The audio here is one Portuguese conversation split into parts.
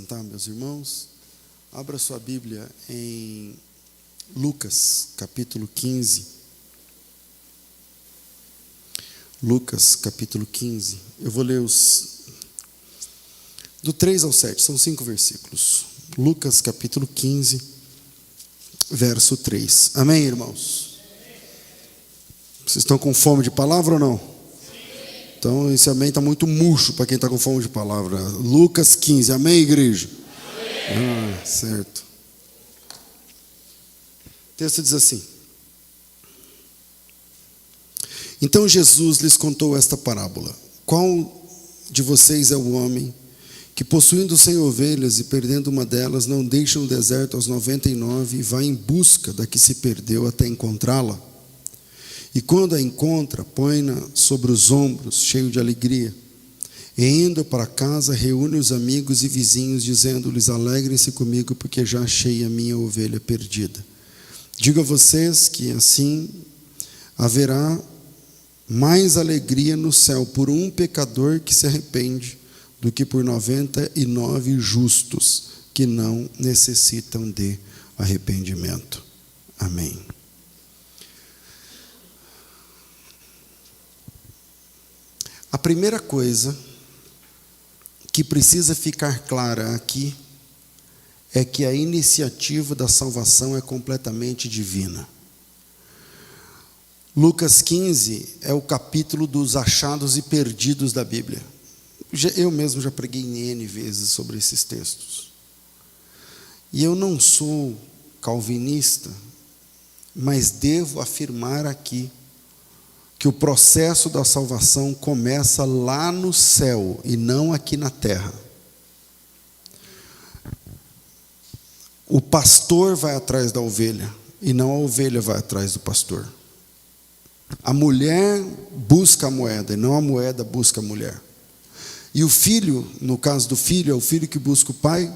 sentar, meus irmãos. Abra sua Bíblia em Lucas, capítulo 15. Lucas, capítulo 15. Eu vou ler do 3 ao 7, são 5 versículos. Lucas, capítulo 15, verso 3. Amém, irmãos? Vocês estão com fome de palavra ou não? Então, esse amém está muito murcho para quem está com fome de palavra. Lucas 15, amém, igreja? Amém. Certo. O texto diz assim: Então Jesus lhes contou esta parábola: Qual de vocês é o homem que, possuindo 100 ovelhas e perdendo uma delas, não deixa no deserto as 99 e vai em busca da que se perdeu até encontrá-la? E quando a encontra, põe-na sobre os ombros, cheio de alegria. E indo para casa, reúne os amigos e vizinhos, dizendo-lhes: Alegrem-se comigo, porque já achei a minha ovelha perdida. Digo a vocês que assim haverá mais alegria no céu por um pecador que se arrepende, do que por 99 justos que não necessitam de arrependimento. Amém. A primeira coisa que precisa ficar clara aqui é que a iniciativa da salvação é completamente divina. Lucas 15 é o capítulo dos achados e perdidos da Bíblia. Eu mesmo já preguei N vezes sobre esses textos. E eu não sou calvinista, mas devo afirmar aqui que o processo da salvação começa lá no céu e não aqui na terra. O pastor vai atrás da ovelha e não a ovelha vai atrás do pastor. A mulher busca a moeda e não a moeda busca a mulher. E o filho, no caso do filho, é o filho que busca o pai,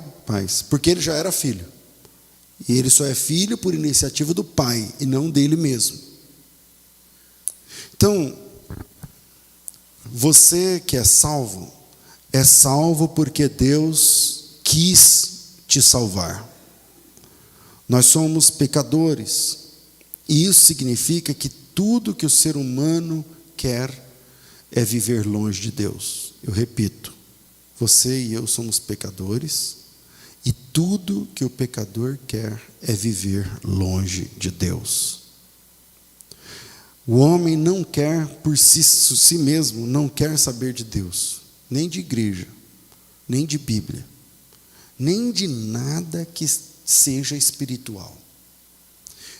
porque ele já era filho. E ele só é filho por iniciativa do pai e não dele mesmo. Então, você que é salvo porque Deus quis te salvar. Nós somos pecadores, e isso significa que tudo que o ser humano quer é viver longe de Deus. Eu repito, você e eu somos pecadores, e tudo que o pecador quer é viver longe de Deus. O homem não quer por si mesmo, não quer saber de Deus, nem de igreja, nem de Bíblia, nem de nada que seja espiritual.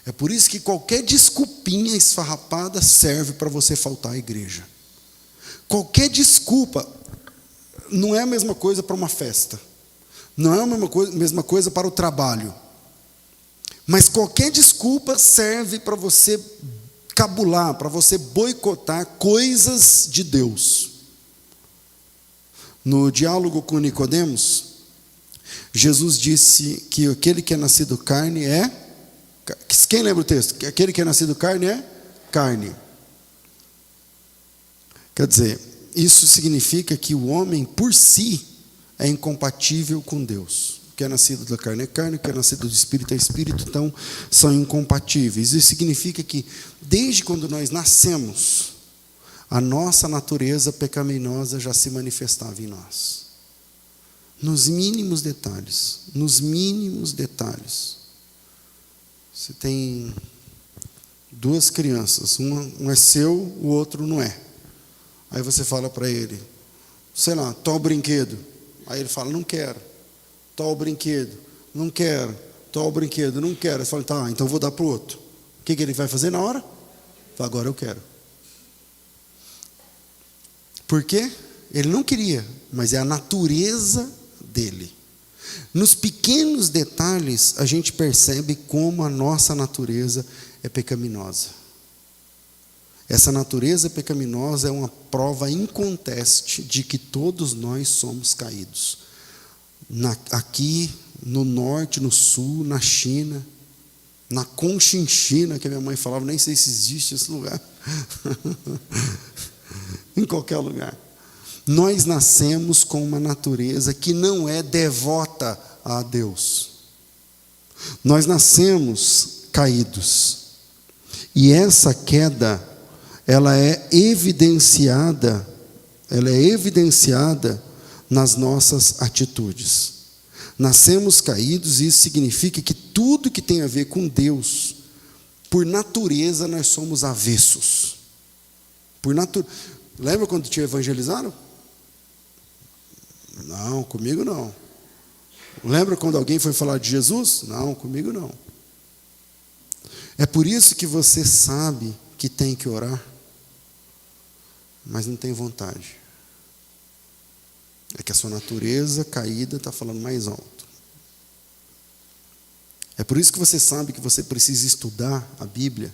É por isso que qualquer desculpinha esfarrapada serve para você faltar à igreja. Qualquer desculpa não é a mesma coisa para uma festa, não é a mesma coisa para o trabalho, mas qualquer desculpa serve para você cabular, para você boicotar coisas de Deus. No diálogo com Nicodemos, Jesus disse que aquele que é nascido carne é... Quem lembra o texto? Que aquele que é nascido carne é carne. Quer dizer, isso significa que o homem por si é incompatível com Deus. O que é nascido da carne é carne, o que é nascido do espírito é espírito, então são incompatíveis. Isso significa que desde quando nós nascemos, a nossa natureza pecaminosa já se manifestava em nós. Nos mínimos detalhes, nos mínimos detalhes. Você tem 2 crianças, um é seu, o outro não é. Aí você fala para ele, sei lá, toma o brinquedo. Aí ele fala, não quero. Toma o brinquedo, não quero. Toma o brinquedo, não quero. Você fala, tá, então vou dar para o outro. O que ele vai fazer na hora? Fala, agora eu quero. Por quê? Ele não queria, mas é a natureza dele. Nos pequenos detalhes, a gente percebe como a nossa natureza é pecaminosa. Essa natureza pecaminosa é uma prova inconteste de que todos nós somos caídos. Aqui, no norte, no sul, na China, na Conchinchina, que a minha mãe falava, nem sei se existe esse lugar. Em qualquer lugar. Nós nascemos com uma natureza que não é devota a Deus. Nós nascemos caídos. E essa queda, ela é evidenciada nas nossas atitudes. Nascemos caídos e isso significa que tudo que tem a ver com Deus, por natureza nós somos avessos. Lembra quando te evangelizaram? Não, comigo não. Lembra quando alguém foi falar de Jesus? Não, comigo não. É por isso que você sabe que tem que orar, mas não tem vontade. É que a sua natureza caída está falando mais alto. É por isso que você sabe que você precisa estudar a Bíblia,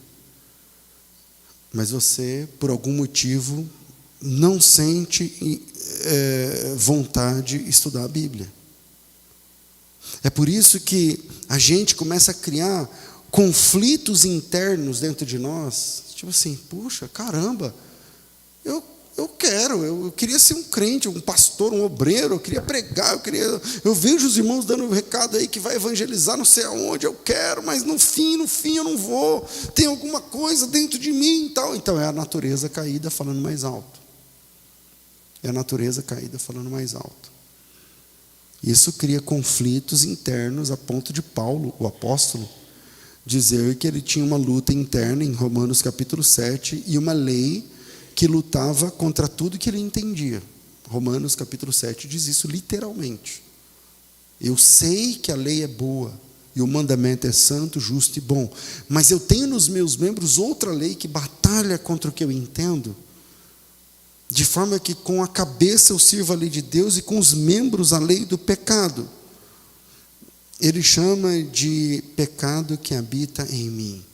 mas você, por algum motivo, não sente vontade de estudar a Bíblia. É por isso que a gente começa a criar conflitos internos dentro de nós, tipo assim, puxa, caramba, eu queria ser um crente, um pastor, um obreiro, eu queria pregar, eu vejo os irmãos dando um recado aí que vai evangelizar não sei aonde, eu quero, mas no fim eu não vou, tem alguma coisa dentro de mim e tal. Então é a natureza caída falando mais alto. É a natureza caída falando mais alto. Isso cria conflitos internos a ponto de Paulo, o apóstolo, dizer que ele tinha uma luta interna em Romanos capítulo 7 e uma lei que lutava contra tudo que ele entendia. Romanos capítulo 7 diz isso literalmente. Eu sei que a lei é boa e o mandamento é santo, justo e bom, mas eu tenho nos meus membros outra lei que batalha contra o que eu entendo, de forma que com a cabeça eu sirvo a lei de Deus e com os membros a lei do pecado. Ele chama de pecado que habita em mim.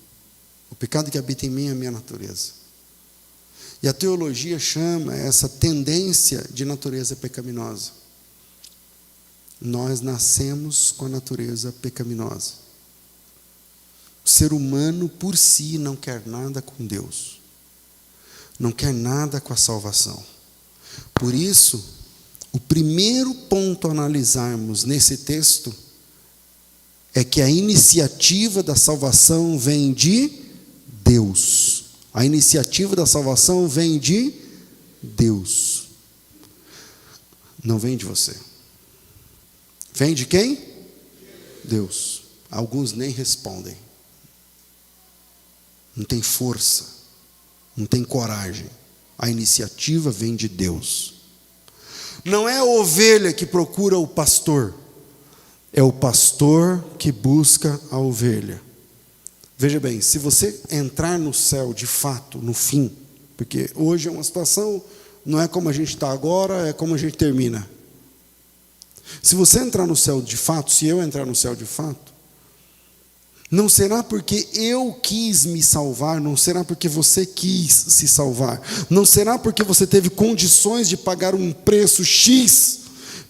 O pecado que habita em mim é a minha natureza. E a teologia chama essa tendência de natureza pecaminosa. Nós nascemos com a natureza pecaminosa. O ser humano por si não quer nada com Deus. Não quer nada com a salvação. Por isso, o primeiro ponto a analisarmos nesse texto é que a iniciativa da salvação vem de Deus. A iniciativa da salvação vem de Deus. Não vem de você. Vem de quem? Deus. Alguns nem respondem. Não tem força. Não tem coragem. A iniciativa vem de Deus. Não é a ovelha que procura o pastor. É o pastor que busca a ovelha. Veja bem, se você entrar no céu de fato, no fim, porque hoje é uma situação, não é como a gente está agora, é como a gente termina. Se você entrar no céu de fato, se eu entrar no céu de fato, não será porque eu quis me salvar, não será porque você quis se salvar, não será porque você teve condições de pagar um preço X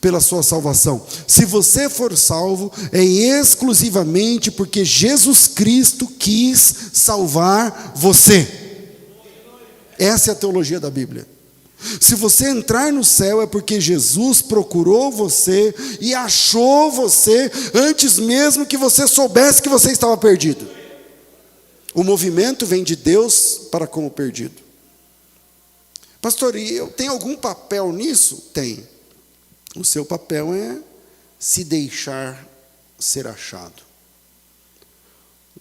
pela sua salvação. Se você for salvo, é exclusivamente porque Jesus Cristo quis salvar você. Essa é a teologia da Bíblia. Se você entrar no céu é porque Jesus procurou você e achou você antes mesmo que você soubesse que você estava perdido. O movimento vem de Deus para com o perdido. Pastor, e eu tenho algum papel nisso? Tem. O seu papel é se deixar ser achado.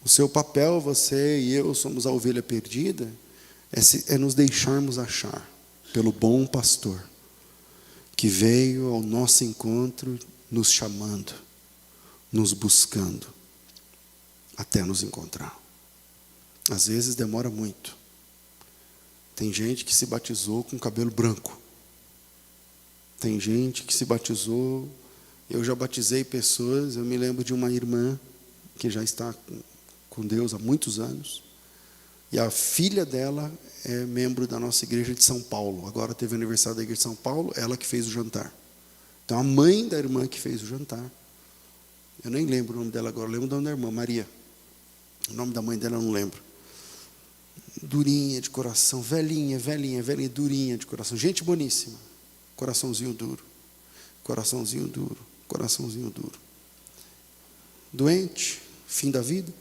O seu papel, você e eu somos a ovelha perdida, é nos deixarmos achar pelo bom pastor, que veio ao nosso encontro nos chamando, nos buscando, até nos encontrar. Às vezes demora muito. Tem gente que se batizou com cabelo branco. Tem gente que se batizou, eu já batizei pessoas, eu me lembro de uma irmã que já está com Deus há muitos anos, e a filha dela é membro da nossa igreja de São Paulo. Agora teve o aniversário da igreja de São Paulo, ela que fez o jantar. Então a mãe da irmã que fez o jantar, eu nem lembro o nome dela agora, eu lembro o nome da irmã, Maria. O nome da mãe dela eu não lembro. Durinha de coração, velhinha, durinha de coração, gente boníssima. coraçãozinho duro, coraçãozinho duro, coraçãozinho duro. Doente, fim da vida,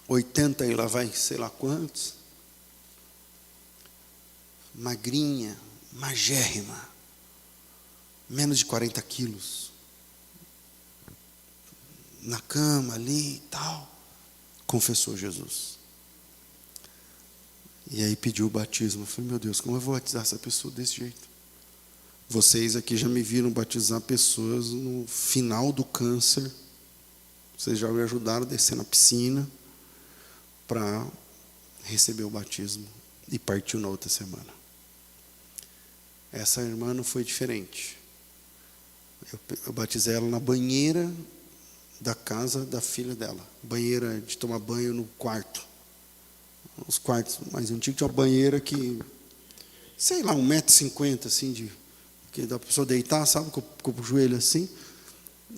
80 e lá vai sei lá quantos, magrinha, magérrima, menos de 40 quilos, na cama ali e tal, confessou Jesus. E aí pediu o batismo. Eu falei, meu Deus, como eu vou batizar essa pessoa desse jeito? Vocês aqui já me viram batizar pessoas no final do câncer. Vocês já me ajudaram a descer na piscina para receber o batismo. E partiu na outra semana. Essa irmã não foi diferente. Eu batizei ela na banheira da casa da filha dela. Banheira de tomar banho no quarto. Os quartos mais antigos tinha uma banheira que, sei lá, 1,50 m assim, que dá para a pessoa deitar, sabe, com o joelho assim.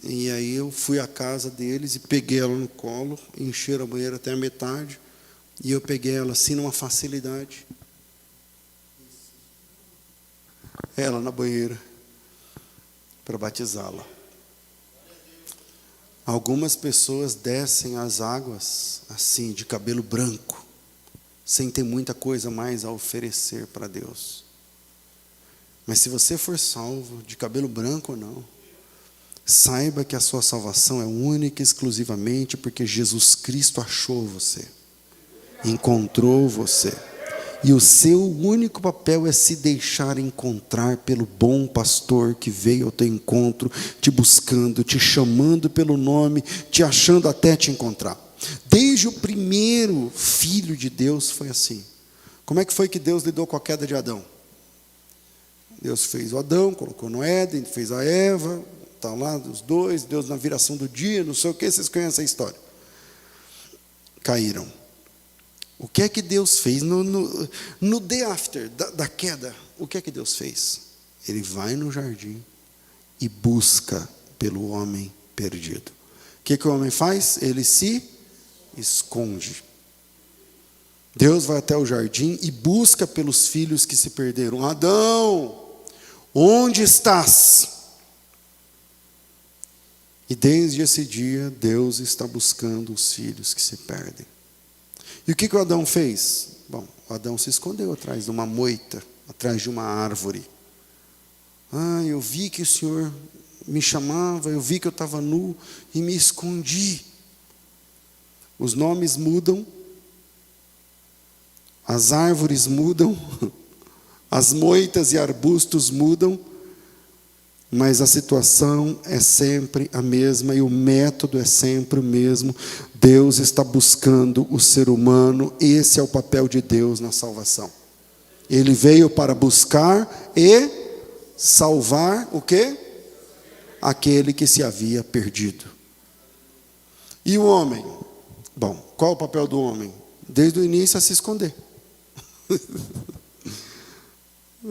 E aí eu fui à casa deles e peguei ela no colo, encheram a banheira até a metade, e eu peguei ela assim numa facilidade. Ela na banheira, para batizá-la. Algumas pessoas descem as águas assim, de cabelo branco, sem ter muita coisa mais a oferecer para Deus. Mas se você for salvo, de cabelo branco ou não, saiba que a sua salvação é única e exclusivamente porque Jesus Cristo achou você, encontrou você. E o seu único papel é se deixar encontrar pelo bom pastor que veio ao teu encontro, te buscando, te chamando pelo nome, te achando até te encontrar. Desde o primeiro filho de Deus foi assim. Como é que foi que Deus lidou com a queda de Adão? Deus fez o Adão, colocou no Éden, fez a Eva, está lá os dois, Deus na viração do dia, não sei o que, vocês conhecem a história. Caíram. O que é que Deus fez no day after da queda? O que é que Deus fez? Ele vai no jardim e busca pelo homem perdido. O que o homem faz? Ele se esconde. Deus vai até o jardim e busca pelos filhos que se perderam. Adão, onde estás? E desde esse dia, Deus está buscando os filhos que se perdem. E o que o Adão fez? Bom, o Adão se escondeu atrás de uma moita, atrás de uma árvore. Eu vi que o Senhor me chamava, eu vi que eu estava nu e me escondi. Os nomes mudam, as árvores mudam, as moitas e arbustos mudam, mas a situação é sempre a mesma e o método é sempre o mesmo. Deus está buscando o ser humano, esse é o papel de Deus na salvação. Ele veio para buscar e salvar o quê? Aquele que se havia perdido. E o homem? Bom, qual o papel do homem? Desde o início a se esconder.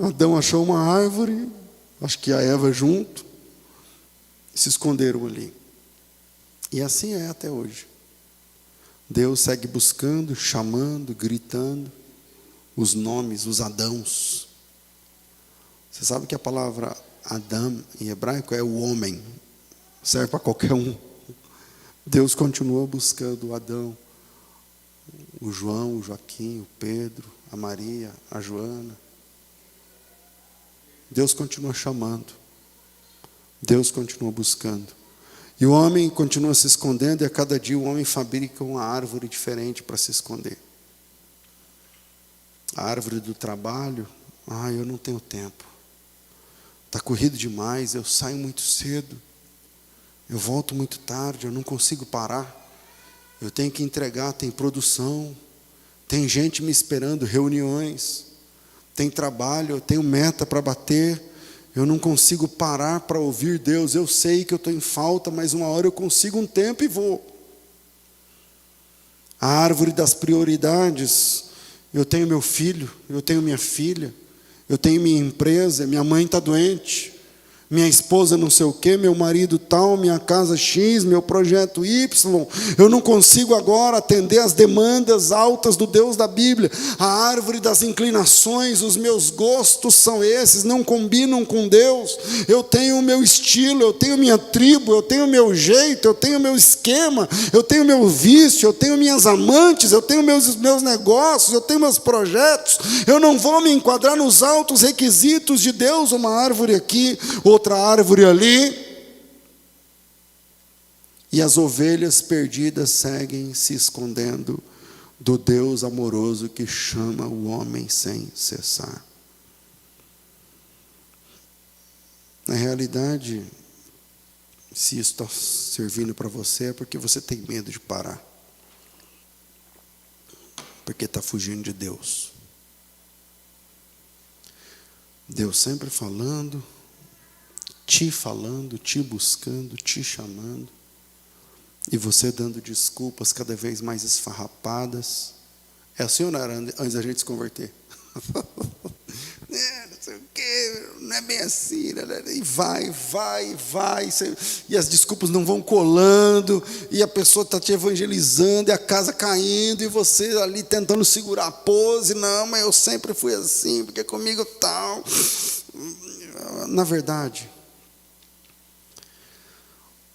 Adão achou uma árvore, acho que a Eva junto, se esconderam ali. E assim é até hoje. Deus segue buscando, chamando, gritando os nomes, os Adãos. Você sabe que a palavra Adam em hebraico é o homem, serve para qualquer um. Deus continua buscando o Adão, o João, o Joaquim, o Pedro, a Maria, a Joana. Deus continua chamando. Deus continua buscando. E o homem continua se escondendo, e a cada dia o homem fabrica uma árvore diferente para se esconder. A árvore do trabalho, eu não tenho tempo. Está corrido demais, eu saio muito cedo. Eu volto muito tarde, eu não consigo parar. Eu tenho que entregar, tem produção. Tem gente me esperando, reuniões. Tem trabalho, eu tenho meta para bater. Eu não consigo parar para ouvir Deus. Eu sei que eu estou em falta, mas uma hora eu consigo um tempo e vou. A árvore das prioridades. Eu tenho meu filho, eu tenho minha filha, eu tenho minha empresa, minha mãe está doente, Minha esposa não sei o quê, meu marido tal, minha casa X, meu projeto Y. Eu não consigo agora atender às demandas altas do Deus da Bíblia. A árvore das inclinações, os meus gostos são esses, não combinam com Deus. Eu tenho o meu estilo, eu tenho minha tribo, eu tenho o meu jeito, eu tenho o meu esquema, eu tenho o meu vício, eu tenho minhas amantes, eu tenho meus negócios, eu tenho meus projetos. Eu não vou me enquadrar nos altos requisitos de Deus, uma árvore aqui, outra árvore ali, e as ovelhas perdidas seguem se escondendo do Deus amoroso que chama o homem sem cessar. Na realidade, se isso está servindo para você, é porque você tem medo de parar, porque está fugindo de Deus. Deus sempre falando, te buscando, te chamando, e você dando desculpas cada vez mais esfarrapadas. É assim ou não era antes da gente se converter? Não sei o quê, não é bem assim, e vai, e as desculpas não vão colando, e a pessoa está te evangelizando, e a casa caindo, e você ali tentando segurar a pose. Não, mas eu sempre fui assim, porque comigo tal. Na verdade,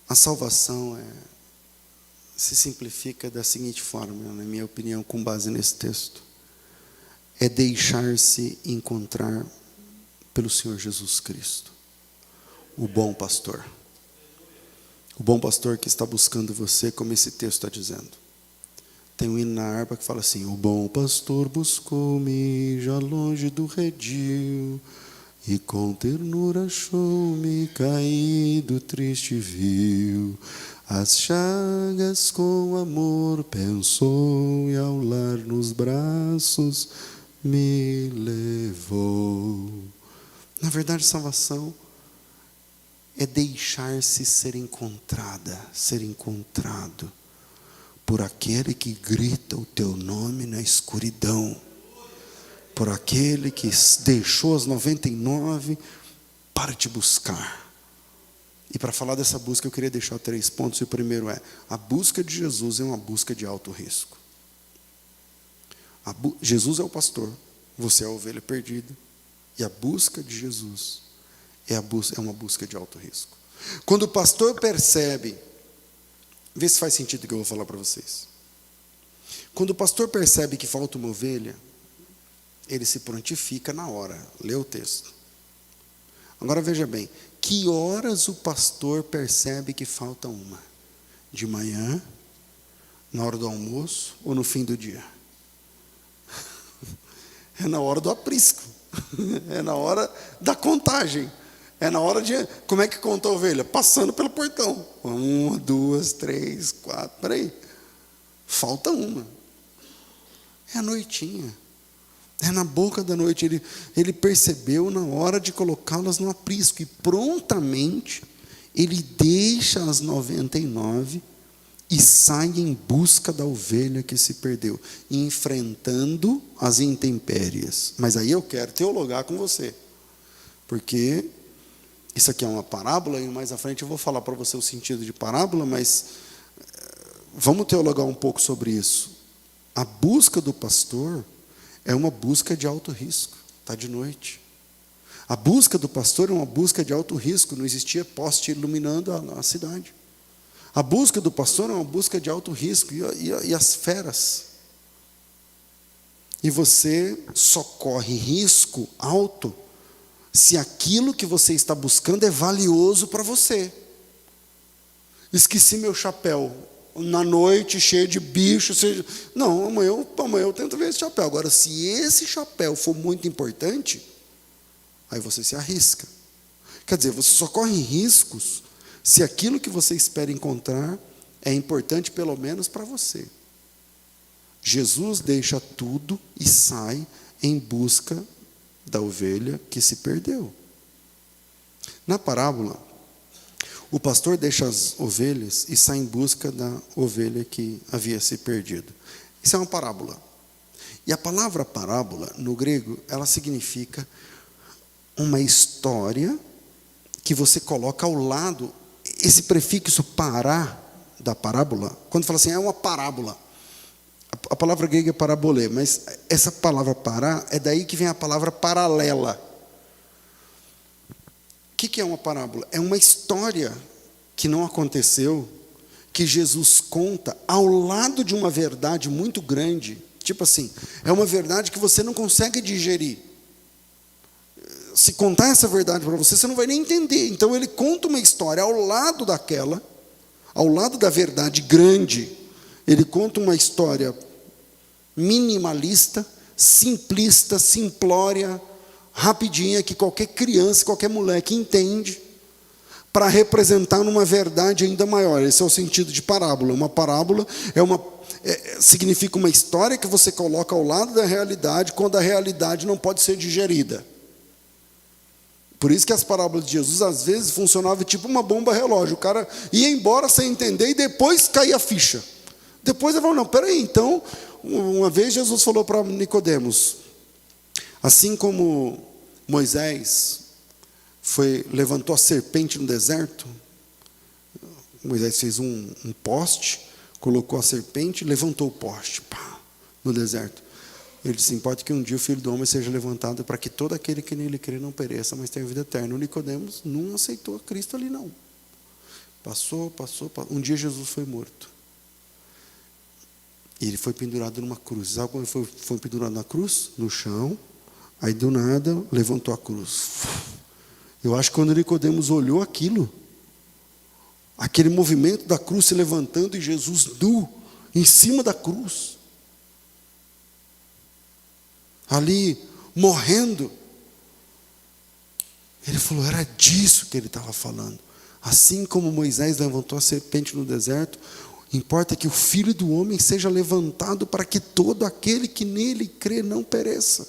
a salvação se simplifica da seguinte forma, na minha opinião, com base nesse texto: é deixar-se encontrar pelo Senhor Jesus Cristo, o bom pastor. O bom pastor que está buscando você, como esse texto está dizendo. Tem um hino na harpa que fala assim: o bom pastor buscou-me já longe do redil, e com ternura achou-me caído, triste viu. As chagas com amor pensou, e ao lar nos braços me levou. Na verdade, salvação é deixar-se ser encontrada, ser encontrado por aquele que grita o teu nome na escuridão, por aquele que deixou as 99 para te buscar. E para falar dessa busca, eu queria deixar 3 pontos. E o primeiro é: a busca de Jesus é uma busca de alto risco. Jesus é o pastor, você é a ovelha perdida, e a busca de Jesus é uma busca de alto risco. Quando o pastor percebe, vê se faz sentido o que eu vou falar para vocês. Quando o pastor percebe que falta uma ovelha, ele se prontifica na hora. Lê o texto. Agora veja bem, que horas o pastor percebe que falta uma? De manhã, na hora do almoço ou no fim do dia? É na hora do aprisco, é na hora da contagem, é na hora de... Como é que conta a ovelha? Passando pelo portão. 1, 2, 3, 4, peraí, falta uma. É a noitinha, é na boca da noite. Ele percebeu na hora de colocá-las no aprisco, e prontamente ele deixa as 99 e sai em busca da ovelha que se perdeu, enfrentando as intempéries. Mas aí eu quero teologar com você, porque isso aqui é uma parábola, e mais à frente eu vou falar para você o sentido de parábola, mas vamos teologar um pouco sobre isso. A busca do pastor é uma busca de alto risco. Está de noite. A busca do pastor é uma busca de alto risco. Não existia poste iluminando a cidade. A busca do pastor é uma busca de alto risco. E as feras? E você só corre risco alto se aquilo que você está buscando é valioso para você. Esqueci meu chapéu na noite, cheio de bicho. Não, amanhã eu tento ver esse chapéu. Agora, se esse chapéu for muito importante, aí você se arrisca. Quer dizer, você só corre riscos se aquilo que você espera encontrar é importante, pelo menos para você. Jesus deixa tudo e sai em busca da ovelha que se perdeu. Na parábola, o pastor deixa as ovelhas e sai em busca da ovelha que havia se perdido. Isso é uma parábola. E a palavra parábola, no grego, ela significa uma história que você coloca ao lado, esse prefixo para da parábola, quando fala assim, é uma parábola. A palavra grega é parabolê, mas essa palavra para, é daí que vem a palavra paralela. O que é uma parábola? É uma história que não aconteceu, que Jesus conta ao lado de uma verdade muito grande. Tipo assim, é uma verdade que você não consegue digerir. Se contar essa verdade para você, você não vai nem entender. Então ele conta uma história ao lado daquela, ao lado da verdade grande. Ele conta uma história minimalista, simplista, simplória, rapidinha, que qualquer criança, qualquer moleque entende, para representar numa verdade ainda maior. Esse é o sentido de parábola. Uma parábola significa uma história que você coloca ao lado da realidade, quando a realidade não pode ser digerida. Por isso que as parábolas de Jesus, às vezes, funcionavam tipo uma bomba relógio. O cara ia embora sem entender e depois caía a ficha. Depois ele falou, não, peraí, então, uma vez Jesus falou para Nicodemos, assim como Moisés levantou a serpente no deserto, Moisés fez um poste, colocou a serpente e levantou o poste, no deserto. Ele disse, importa que um dia o Filho do Homem seja levantado para que todo aquele que nele crê não pereça, mas tenha vida eterna. O Nicodemos não aceitou a Cristo ali não. Passou. Um dia Jesus foi morto. E ele foi pendurado numa cruz. Sabe quando ele foi pendurado na cruz? No chão. Aí do nada levantou a cruz. Eu acho que quando Nicodemos olhou aquilo, aquele movimento da cruz se levantando e Jesus nu, em cima da cruz, ali morrendo, ele falou, era disso que ele estava falando. Assim como Moisés levantou a serpente no deserto, importa que o Filho do Homem seja levantado para que todo aquele que nele crê não pereça.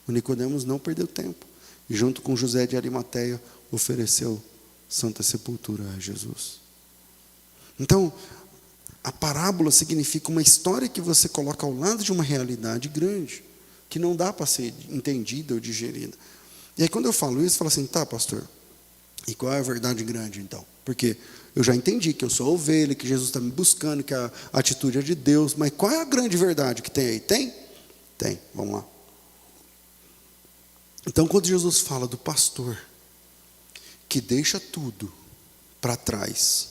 O Nicodemos não perdeu tempo. E junto com José de Arimateia, ofereceu santa sepultura a Jesus. Então, a parábola significa uma história que você coloca ao lado de uma realidade grande, que não dá para ser entendida ou digerida. E aí quando eu falo isso, eu falo assim, tá, pastor, e qual é a verdade grande então? Porque eu já entendi que eu sou a ovelha, que Jesus está me buscando, que a atitude é de Deus, mas qual é a grande verdade que tem aí? Tem? Tem, vamos lá. Então quando Jesus fala do pastor, que deixa tudo para trás,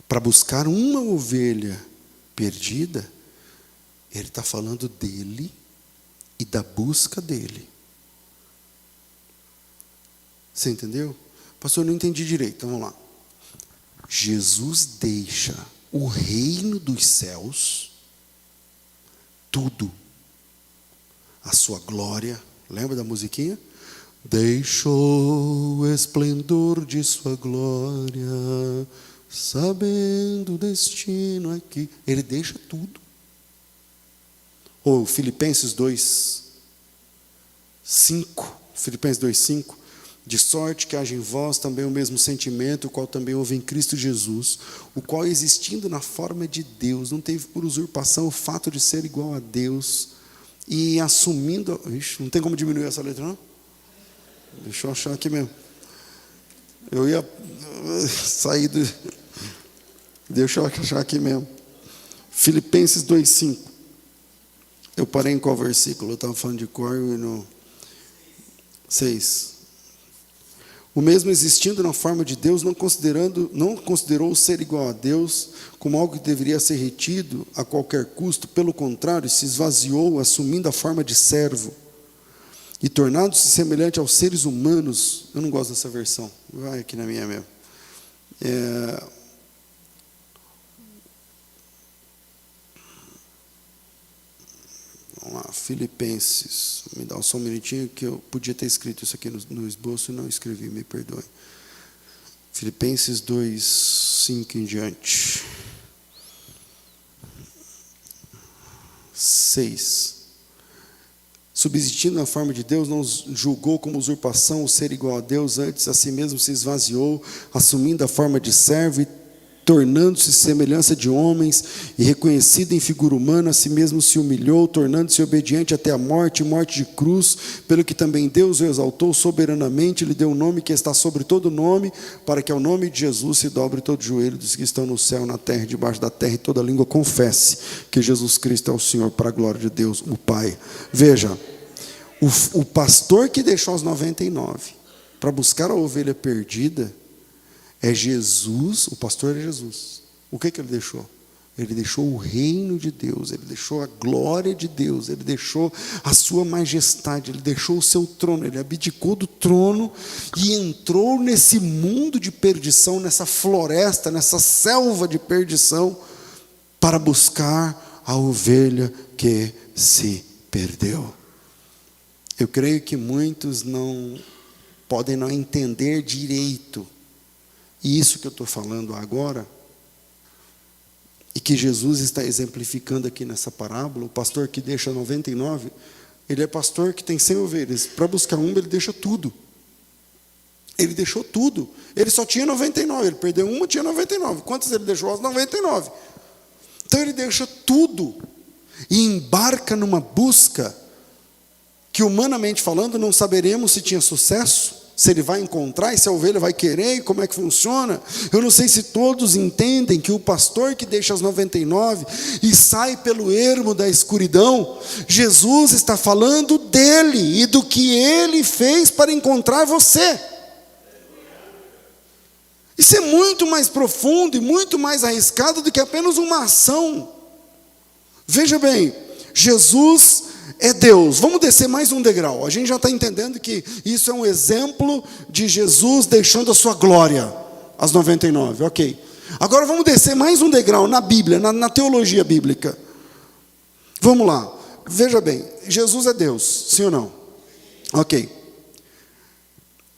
para buscar uma ovelha perdida, ele está falando dele e da busca dele. Você entendeu? Pastor, eu não entendi direito, então vamos lá. Jesus deixa o reino dos céus, tudo, a sua glória, lembra da musiquinha? Deixou o esplendor de sua glória, sabendo o destino aqui. Ele deixa tudo. Ou Filipenses 2:5, Filipenses 2:5, de sorte que haja em vós também o mesmo sentimento, o qual também houve em Cristo Jesus, o qual existindo na forma de Deus, não teve por usurpação o fato de ser igual a Deus, e assumindo, não tem como diminuir essa letra não? Deixa eu achar aqui mesmo. Eu ia sair do... Deixa eu achar aqui mesmo. Filipenses 2:5. Eu parei em qual versículo? Eu estava falando de cor e no 6. O mesmo existindo na forma de Deus, não considerou o ser igual a Deus como algo que deveria ser retido a qualquer custo. Pelo contrário, se esvaziou, assumindo a forma de servo e tornando-se semelhante aos seres humanos. Eu não gosto dessa versão. Vai aqui na minha mesmo. Vamos lá, Filipenses. Me dá só um minutinho que eu podia ter escrito isso aqui no esboço e não escrevi, me perdoe. Filipenses 2:5 em diante. 6. Subsistindo na forma de Deus, não julgou como usurpação o ser igual a Deus, antes a si mesmo se esvaziou, assumindo a forma de servo e tornando-se semelhança de homens, e reconhecido em figura humana, a si mesmo se humilhou, tornando-se obediente até a morte, morte de cruz, pelo que também Deus o exaltou soberanamente, lhe deu um nome que está sobre todo nome, para que ao nome de Jesus se dobre todo joelho dos que estão no céu, na terra, debaixo da terra, e toda língua confesse que Jesus Cristo é o Senhor, para a glória de Deus, o Pai. Veja, o pastor que deixou os 99 para buscar a ovelha perdida, é Jesus, o pastor é Jesus. O que ele deixou? Ele deixou o reino de Deus, ele deixou a glória de Deus, ele deixou a sua majestade, ele deixou o seu trono, ele abdicou do trono e entrou nesse mundo de perdição, nessa floresta, nessa selva de perdição, para buscar a ovelha que se perdeu. Eu creio que muitos podem não entender direito isso que eu estou falando agora, e que Jesus está exemplificando aqui nessa parábola. O pastor que deixa 99, ele é pastor que tem 100 ovelhas. Para buscar uma, ele deixa tudo. Ele deixou tudo. Ele só tinha 99, ele perdeu uma, tinha 99. Quantas ele deixou? As 99. Então ele deixa tudo e embarca numa busca que, humanamente falando, não saberemos se tinha sucesso, se ele vai encontrar, e se a ovelha vai querer, e como é que funciona. Eu não sei se todos entendem que o pastor que deixa as 99 e sai pelo ermo da escuridão, Jesus está falando dele e do que ele fez para encontrar você. Isso é muito mais profundo e muito mais arriscado do que apenas uma ação. Veja bem, Jesus é Deus. Vamos descer mais um degrau. A gente já está entendendo que isso é um exemplo de Jesus deixando a sua glória, as 99, ok. Agora vamos descer mais um degrau na Bíblia, na teologia bíblica. Vamos lá, veja bem, Jesus é Deus, sim ou não? Ok.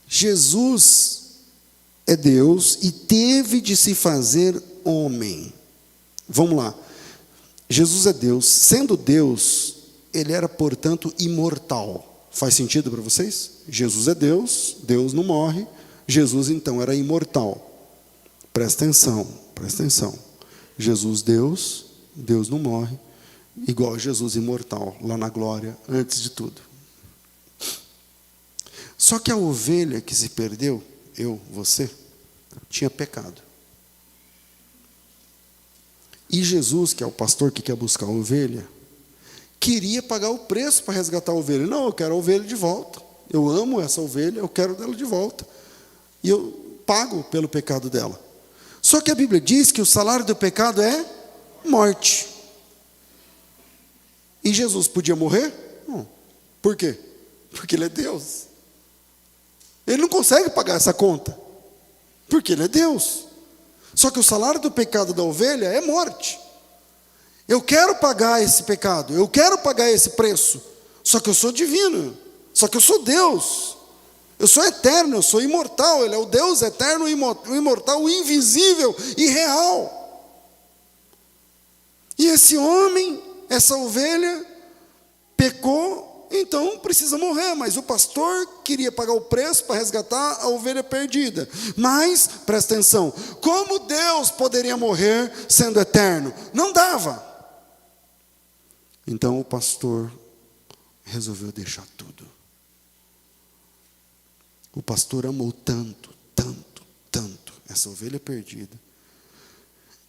Jesus é Deus e teve de se fazer homem. Vamos lá. Jesus é Deus, sendo Deus, ele era, portanto, imortal. Faz sentido para vocês? Jesus é Deus, Deus não morre. Jesus, então, era imortal. Presta atenção, presta atenção. Jesus, Deus, Deus não morre. Igual Jesus imortal, lá na glória, antes de tudo. Só que a ovelha que se perdeu, eu, você, tinha pecado. E Jesus, que é o pastor que quer buscar a ovelha, queria pagar o preço para resgatar a ovelha. Não, eu quero a ovelha de volta. Eu amo essa ovelha, eu quero dela de volta. E eu pago pelo pecado dela. Só que a Bíblia diz que o salário do pecado é morte. E Jesus podia morrer? Não. Por quê? Porque ele é Deus. Ele não consegue pagar essa conta. Porque ele é Deus. Só que o salário do pecado da ovelha é morte. Eu quero pagar esse pecado, eu quero pagar esse preço, só que eu sou divino, só que eu sou Deus, eu sou eterno, eu sou imortal, ele é o Deus eterno, imortal, o invisível e real. E esse homem, essa ovelha, pecou, então precisa morrer, mas o pastor queria pagar o preço para resgatar a ovelha perdida. Mas, presta atenção, como Deus poderia morrer sendo eterno? Não dava. Então o pastor resolveu deixar tudo. O pastor amou tanto, tanto, tanto essa ovelha perdida,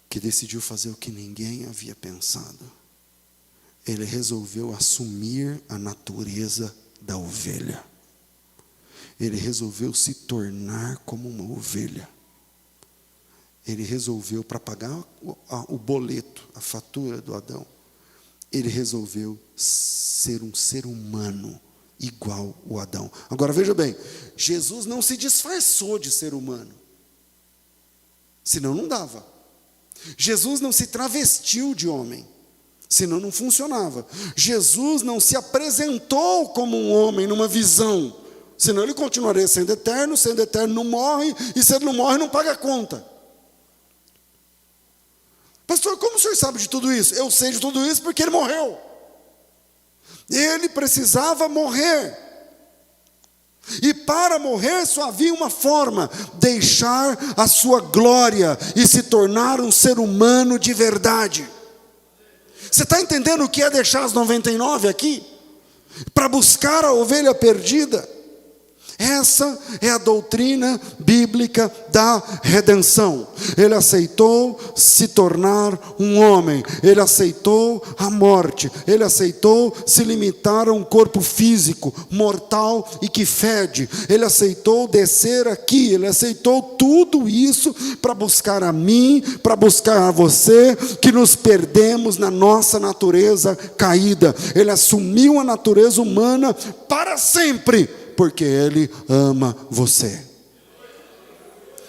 que decidiu fazer o que ninguém havia pensado. Ele resolveu assumir a natureza da ovelha. Ele resolveu se tornar como uma ovelha. Ele resolveu, para pagar o boleto, a fatura do Adão, ele resolveu ser um ser humano igual o Adão. Agora veja bem, Jesus não se disfarçou de ser humano, senão não dava. Jesus não se travestiu de homem, senão não funcionava. Jesus não se apresentou como um homem numa visão, senão ele continuaria sendo eterno não morre, e se ele não morre não paga a conta. Pastor, como o senhor sabe de tudo isso? Eu sei de tudo isso porque ele morreu. Ele precisava morrer. E para morrer só havia uma forma: deixar a sua glória e se tornar um ser humano de verdade. Você está entendendo o que é deixar as 99 aqui? Para buscar a ovelha perdida? Essa é a doutrina bíblica da redenção. Ele aceitou se tornar um homem, ele aceitou a morte, ele aceitou se limitar a um corpo físico, mortal e que fede, ele aceitou descer aqui, ele aceitou tudo isso para buscar a mim, para buscar a você, que nos perdemos na nossa natureza caída. Ele assumiu a natureza humana para sempre, porque Ele ama você.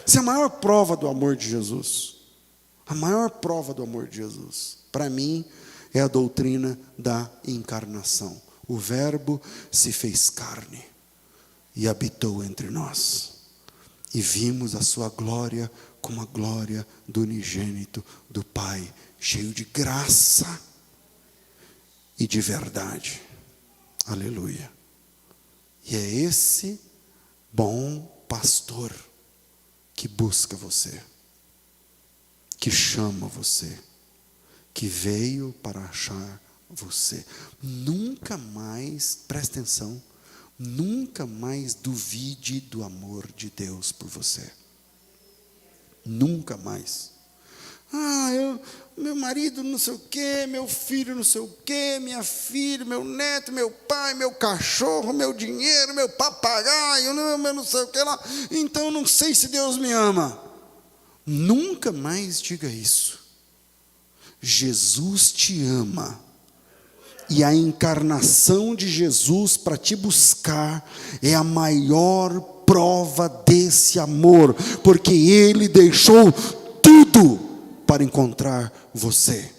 Essa é a maior prova do amor de Jesus. A maior prova do amor de Jesus, para mim, é a doutrina da encarnação. O Verbo se fez carne e habitou entre nós. E vimos a sua glória como a glória do unigênito do Pai, cheio de graça e de verdade. Aleluia. E é esse bom pastor que busca você, que chama você, que veio para achar você. Nunca mais, presta atenção, nunca mais duvide do amor de Deus por você. Nunca mais. Meu marido não sei o quê, meu filho não sei o quê, minha filha, meu neto, meu pai, meu cachorro, meu dinheiro, meu papagaio, meu não sei o que lá. Então não sei se Deus me ama. Nunca mais diga isso. Jesus te ama. E a encarnação de Jesus para te buscar é a maior prova desse amor, porque Ele deixou tudo para encontrar você.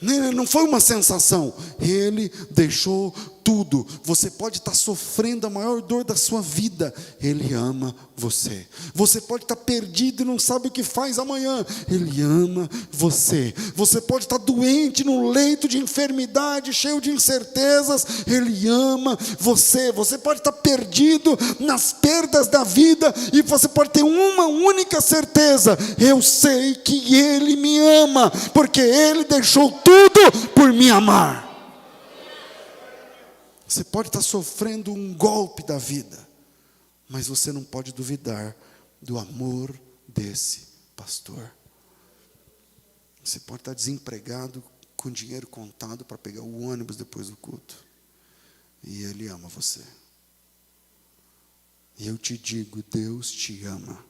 Não foi uma sensação, Ele deixou tudo. Você pode estar sofrendo a maior dor da sua vida, Ele ama você. Você pode estar perdido e não sabe o que faz amanhã, Ele ama você. Você pode estar doente num leito de enfermidade, cheio de incertezas, Ele ama você. Você pode estar perdido nas perdas da vida e você pode ter uma única certeza: eu sei que Ele me ama, porque Ele deixou tudo por me amar. Você pode estar sofrendo um golpe da vida, mas você não pode duvidar do amor desse pastor. Você pode estar desempregado, com dinheiro contado para pegar o ônibus depois do culto, e Ele ama você. E eu te digo, Deus te ama,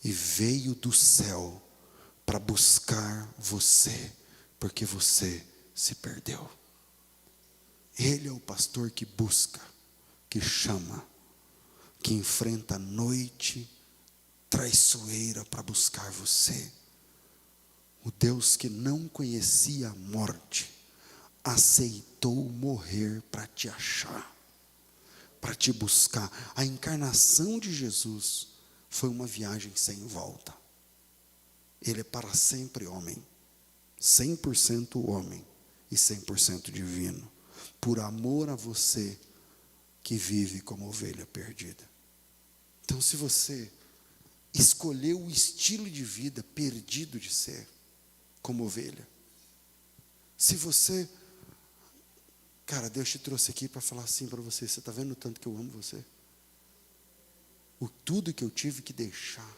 e veio do céu para buscar você, porque você se perdeu. Ele é o pastor que busca, que chama, que enfrenta a noite traiçoeira para buscar você. O Deus que não conhecia a morte, aceitou morrer para te achar, para te buscar. A encarnação de Jesus foi uma viagem sem volta. Ele é para sempre homem, 100% homem e 100% divino, por amor a você que vive como ovelha perdida. Então, se você escolheu o estilo de vida perdido de ser, como ovelha, se você, Deus te trouxe aqui para falar assim para você: você está vendo o tanto que eu amo você? O tudo que eu tive que deixar,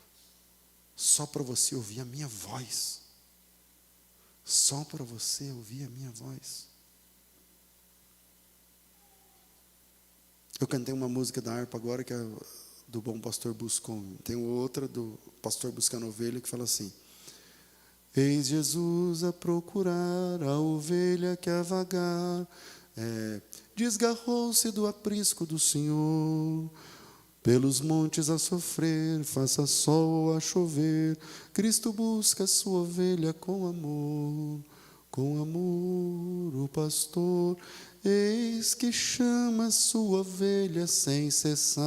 só para você ouvir a minha voz. Só para você ouvir a minha voz. Eu cantei uma música da harpa agora, que é do Bom Pastor Buscou. Tem outra do Pastor Buscando Ovelha, que fala assim: eis Jesus a procurar a ovelha que a vagar, desgarrou-se do aprisco do Senhor, pelos montes a sofrer, faça sol ou a chover, Cristo busca a sua ovelha com amor o pastor, eis que chama a sua ovelha sem cessar,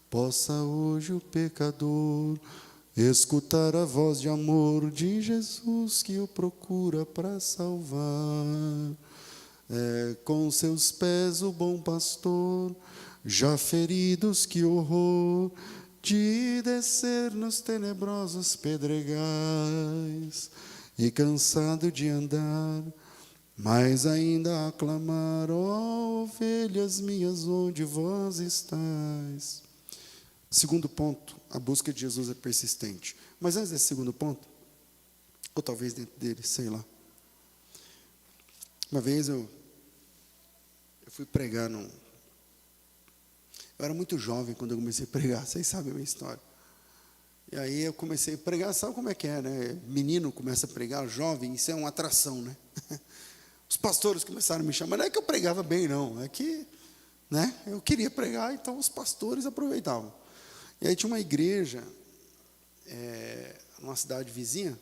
possa hoje o pecador escutar a voz de amor de Jesus que o procura para salvar. É com seus pés o bom pastor, já feridos, que horror, de descer nos tenebrosos pedregais, e cansado de andar, mas ainda a clamar: ó ovelhas minhas, onde vós estáis? Segundo ponto, a busca de Jesus é persistente. Mas antes desse segundo ponto, ou talvez dentro dele, sei lá. Uma vez eu fui pregar num... Eu era muito jovem quando eu comecei a pregar, vocês sabem a minha história. E aí eu comecei a pregar, sabe como é que é, né? Menino começa a pregar, jovem, isso é uma atração, né? Os pastores começaram a me chamar, não é que eu pregava bem, não, é que, né, eu queria pregar, então os pastores aproveitavam. E aí tinha uma igreja, numa cidade vizinha,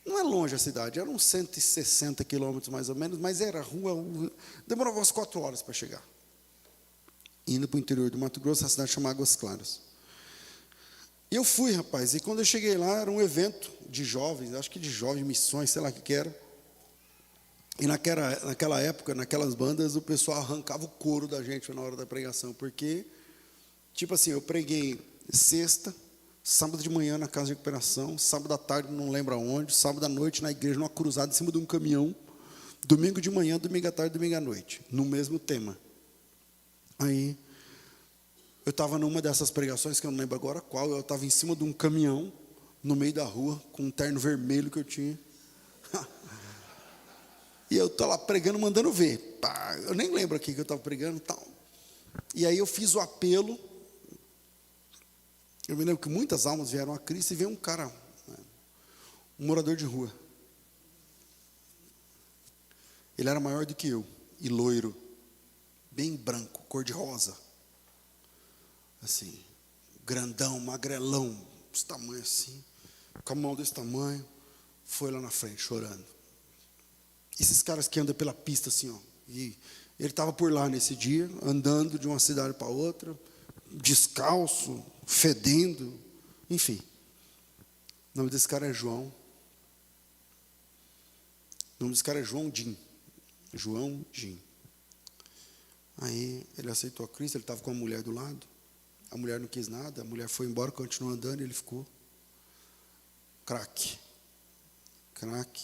não é longe a cidade, eram uns 160 quilômetros mais ou menos, mas era rua, demorava umas 4 horas para chegar. Indo para o interior do Mato Grosso, a cidade chama Águas Claras. E eu fui, rapaz, e quando eu cheguei lá, era um evento de jovens, acho que de jovens, missões, sei lá o que era. E naquela época, naquelas bandas, o pessoal arrancava o couro da gente na hora da pregação, porque, tipo assim, eu preguei sexta, sábado de manhã na casa de recuperação, sábado à tarde não lembro aonde, sábado à noite na igreja, numa cruzada em cima de um caminhão, domingo de manhã, domingo à tarde, domingo à noite, no mesmo tema. Aí, eu estava numa dessas pregações, que eu não lembro agora qual, eu estava em cima de um caminhão, no meio da rua, com um terno vermelho que eu tinha. E eu estou lá pregando, mandando ver. Pá, eu nem lembro aqui que eu estava pregando e tal. E aí eu fiz o apelo. Eu me lembro que muitas almas vieram a Cristo e veio um cara, um morador de rua. Ele era maior do que eu, e loiro, bem branco, cor de rosa. Assim, grandão, magrelão, desse tamanho assim, com a mão desse tamanho, foi lá na frente chorando. Esses caras que andam pela pista assim, ó, e ele estava por lá nesse dia, andando de uma cidade para outra, descalço, fedendo, enfim. O nome desse cara é João. O nome desse cara é João Jim. João Jim. Aí ele aceitou a Cristo, ele estava com a mulher do lado. A mulher não quis nada, a mulher foi embora, continuou andando e ele ficou. Crack,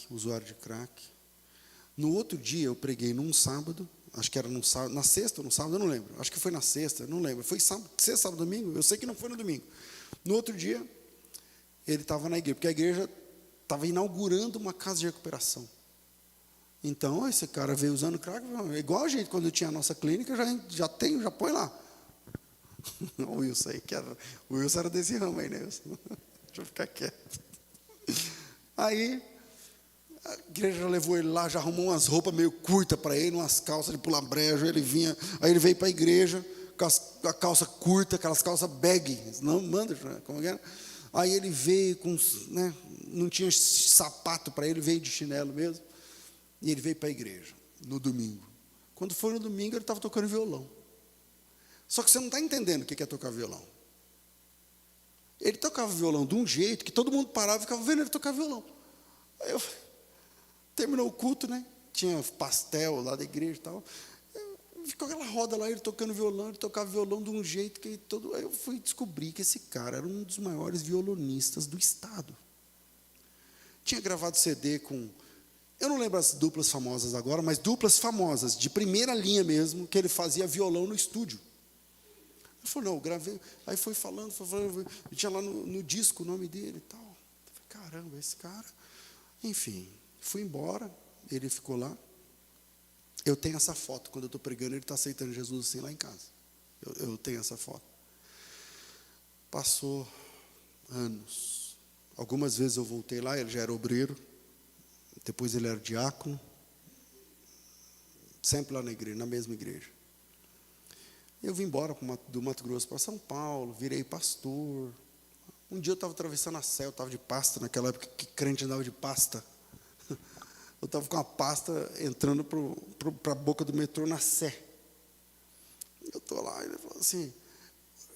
usuário de crack. No outro dia eu preguei num sábado, acho que era num sábado, na sexta ou no sábado, eu não lembro. Acho que foi na sexta, não lembro. Foi sábado, sexta, sábado, domingo? Eu sei que não foi no domingo. No outro dia, ele estava na igreja, porque a igreja estava inaugurando uma casa de recuperação. Então, esse cara veio usando crack, igual a gente, quando tinha a nossa clínica, já põe lá. O Wilson aí, o Wilson era desse ramo aí, né, Wilson? Deixa eu ficar quieto. Aí, a igreja já levou ele lá, já arrumou umas roupas meio curtas para ele, umas calças de pular brejo, ele vinha, aí ele veio para a igreja, com a calça curta, aquelas calças bag, não manda, como é? Aí ele veio com, né, não tinha sapato para ele, veio de chinelo mesmo, e ele veio para a igreja, no domingo. Quando foi no domingo, ele estava tocando violão. Só que você não está entendendo o que é tocar violão. Ele tocava violão de um jeito que todo mundo parava e ficava vendo ele tocar violão. Aí terminou o culto, né? Tinha pastel lá da igreja e tal. Ficou aquela roda lá, ele tocando violão, ele tocava violão de um jeito que todo... Aí eu fui descobrir que esse cara era um dos maiores violonistas do estado. Tinha gravado CD com... Eu não lembro as duplas famosas agora, mas duplas famosas, de primeira linha mesmo, que ele fazia violão no estúdio. Ele falou, não, eu gravei. Aí foi falando, eu tinha lá no disco o nome dele e tal. Eu falei, caramba, esse cara... Enfim, fui embora, ele ficou lá. Eu tenho essa foto, quando eu estou pregando, ele está aceitando Jesus assim lá em casa. Eu tenho essa foto. Passou anos. Algumas vezes eu voltei lá, ele já era obreiro. Depois ele era diácono. Sempre lá na igreja, na mesma igreja. Eu vim embora do Mato Grosso para São Paulo, virei pastor. Um dia eu estava atravessando a Sé, eu estava de pasta, naquela época que crente andava de pasta. Eu estava com a pasta entrando para a boca do metrô na Sé. Eu estou lá, e ele falou assim,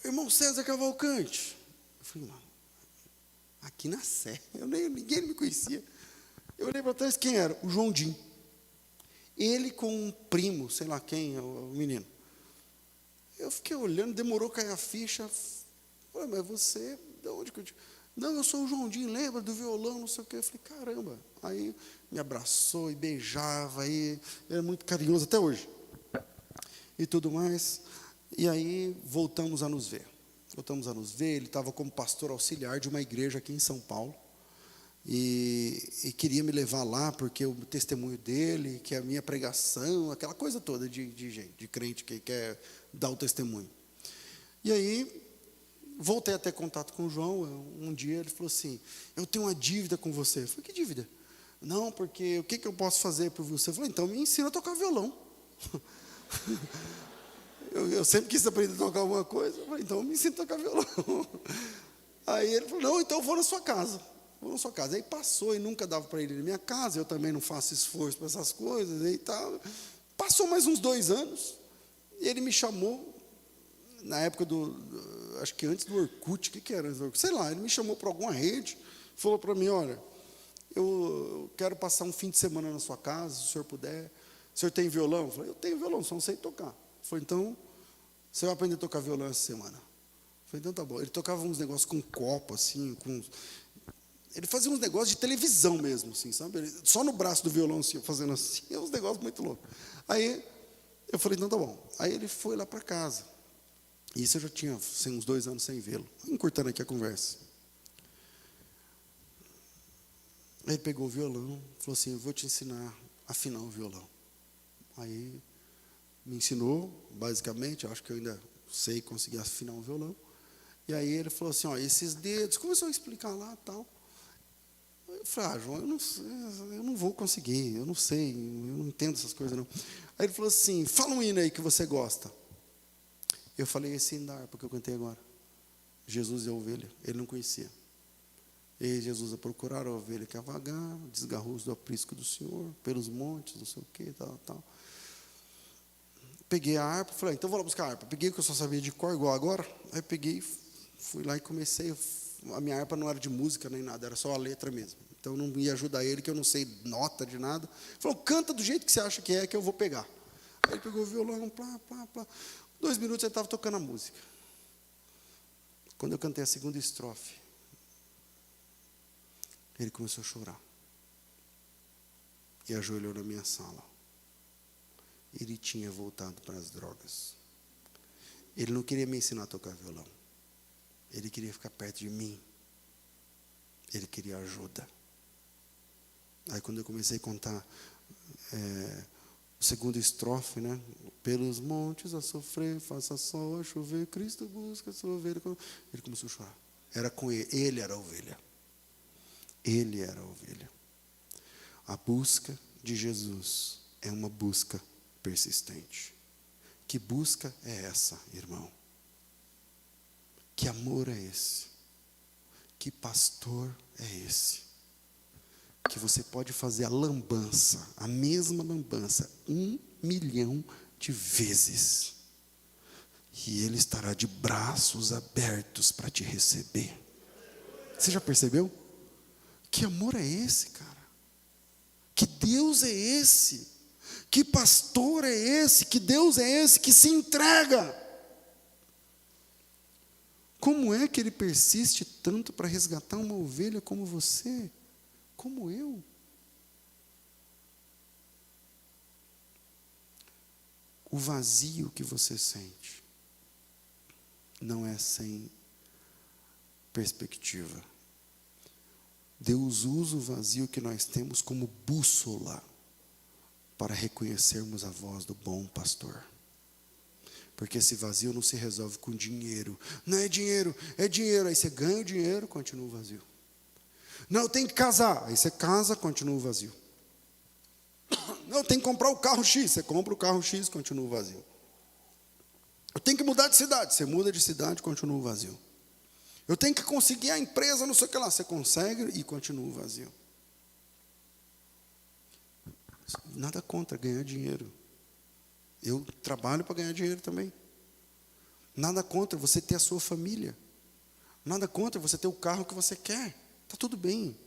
irmão César Cavalcante. Eu falei, mano, aqui na Sé, ninguém me conhecia. Eu olhei para trás, quem era? O João Jim. Ele com um primo, sei lá quem, o menino. Eu fiquei olhando, demorou a cair a ficha. Falei, mas você, de onde que eu te... Não, eu sou o Joãozinho, lembra do violão, não sei o quê. Eu falei, caramba. Aí me abraçou e beijava, e era muito carinhoso até hoje. E tudo mais. E aí voltamos a nos ver. Ele estava como pastor auxiliar de uma igreja aqui em São Paulo. E queria me levar lá, porque o testemunho dele, que é a minha pregação, aquela coisa toda de gente, de crente que quer dar o testemunho. E aí, voltei a ter contato com o João. Um dia ele falou assim, eu tenho uma dívida com você. Eu falei, que dívida? Não, porque o que eu posso fazer por você? Eu falei, então me ensina a tocar violão. Eu sempre quis aprender a tocar alguma coisa. Eu falei, então me ensina a tocar violão. Aí ele falou, não, então eu vou na sua casa. Aí passou e nunca dava para ele ir na minha casa. Eu também não faço esforço para essas coisas e tal. Passou mais uns 2 anos. E ele me chamou, na época acho que antes do Orkut, o que era? Sei lá, ele me chamou para alguma rede, falou para mim, olha, eu quero passar um fim de semana na sua casa, se o senhor puder. O senhor tem violão? Eu falei, eu tenho violão, só não sei tocar. Ele falou, então, você vai aprender a tocar violão essa semana. Eu falei, então tá bom. Ele tocava uns negócios com copo, assim, ele fazia uns negócios de televisão mesmo, assim, sabe? Só no braço do violão, assim, fazendo assim, uns negócios muito loucos. Aí, eu falei, então tá bom. Aí ele foi lá para casa. Isso eu já tinha uns 2 anos sem vê-lo. Encurtando aqui a conversa. Aí ele pegou o violão, falou assim, eu vou te ensinar a afinar o violão. Aí me ensinou, basicamente, eu acho que eu ainda sei conseguir afinar um violão. E aí ele falou assim, ó, esses dedos, começou a explicar lá e tal. Eu falei, João, eu não vou conseguir, eu não sei, eu não entendo essas coisas não. Aí ele falou assim, fala um hino aí que você gosta. Eu falei esse hino da harpa que eu cantei agora. Jesus é a ovelha, ele não conhecia. E Jesus a procurar a ovelha que é vagar, desgarrou-os do aprisco do Senhor, pelos montes, não sei o que, tal. Peguei a harpa, falei, então vou lá buscar a harpa. Peguei o que eu só sabia de cor, igual agora. Aí peguei, fui lá e comecei. A minha harpa não era de música nem nada, era só a letra mesmo. Então não ia ajudar ele, que eu não sei nota de nada. Ele falou, canta do jeito que você acha que eu vou pegar. Aí ele pegou o violão, plá. 2 minutos ele estava tocando a música. Quando eu cantei a segunda estrofe, ele começou a chorar. E ajoelhou na minha sala. Ele tinha voltado para as drogas. Ele não queria me ensinar a tocar violão. Ele queria ficar perto de mim. Ele queria ajuda. Aí quando eu comecei a contar a segunda estrofe, né? Pelos montes a sofrer, faça sol a chover, Cristo busca a sua ovelha. Ele começou a chorar. Era com ele, ele era a ovelha. Ele era a ovelha. A busca de Jesus é uma busca persistente. Que busca é essa, irmão? Que amor é esse? Que pastor é esse? Que você pode fazer a lambança, a mesma lambança, 1 milhão de vezes. E ele estará de braços abertos para te receber. Você já percebeu? Que amor é esse, cara? Que Deus é esse? Que pastor é esse? Que Deus é esse que se entrega? Como é que ele persiste tanto para resgatar uma ovelha como você, como eu? O vazio que você sente não é sem perspectiva. Deus usa o vazio que nós temos como bússola para reconhecermos a voz do bom pastor. Porque esse vazio não se resolve com dinheiro. Não é dinheiro, é dinheiro. Aí você ganha o dinheiro, continua o vazio. Não, tem que casar. Aí você casa, continua o vazio. Não, tem que comprar o carro X. Você compra o carro X, continua o vazio. Eu tenho que mudar de cidade. Você muda de cidade, continua o vazio. Eu tenho que conseguir a empresa, não sei o que lá. Você consegue e continua o vazio. Nada contra ganhar dinheiro. Eu trabalho para ganhar dinheiro também. Nada contra você ter a sua família. Nada contra você ter o carro que você quer. Está tudo bem.